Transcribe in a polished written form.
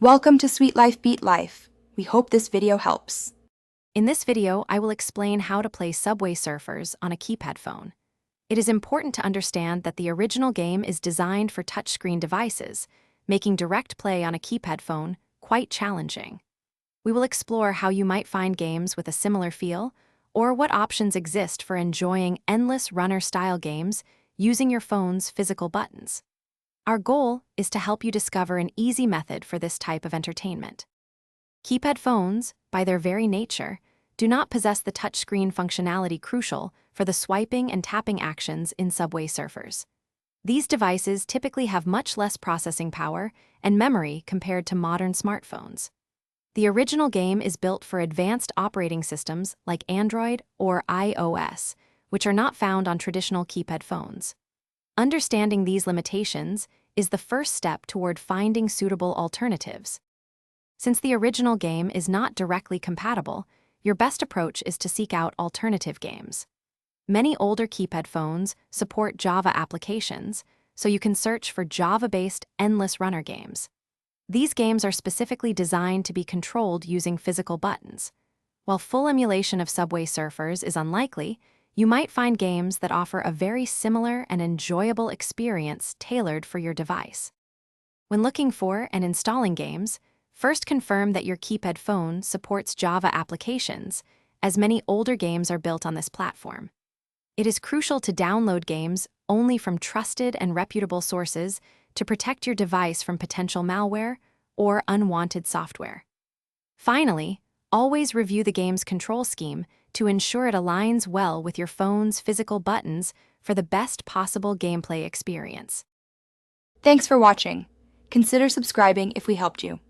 Welcome to Sweet Life Beat Life. We hope this video helps. In this video, I will explain how to play Subway Surfers on a keypad phone. It is important to understand that the original game is designed for touchscreen devices, making direct play on a keypad phone quite challenging. We will explore how you might find games with a similar feel, or what options exist for enjoying endless runner-style games using your phone's physical buttons. Our goal is to help you discover an easy method for this type of entertainment. Keypad phones, by their very nature, do not possess the touchscreen functionality crucial for the swiping and tapping actions in Subway Surfers. These devices typically have much less processing power and memory compared to modern smartphones. The original game is built for advanced operating systems like Android or iOS, which are not found on traditional keypad phones. Understanding these limitations is the first step toward finding suitable alternatives. Since the original game is not directly compatible, your best approach is to seek out alternative games. Many older keypad phones support Java applications, so you can search for Java-based endless runner games. These games are specifically designed to be controlled using physical buttons. While full emulation of Subway Surfers is unlikely, you might find games that offer a very similar and enjoyable experience tailored for your device. When looking for and installing games, first confirm that your keypad phone supports Java applications, as many older games are built on this platform. It is crucial to download games only from trusted and reputable sources to protect your device from potential malware or unwanted software. Finally, always review the game's control scheme to ensure it aligns well with your phone's physical buttons for the best possible gameplay experience. Thanks for watching. Consider subscribing if we helped you.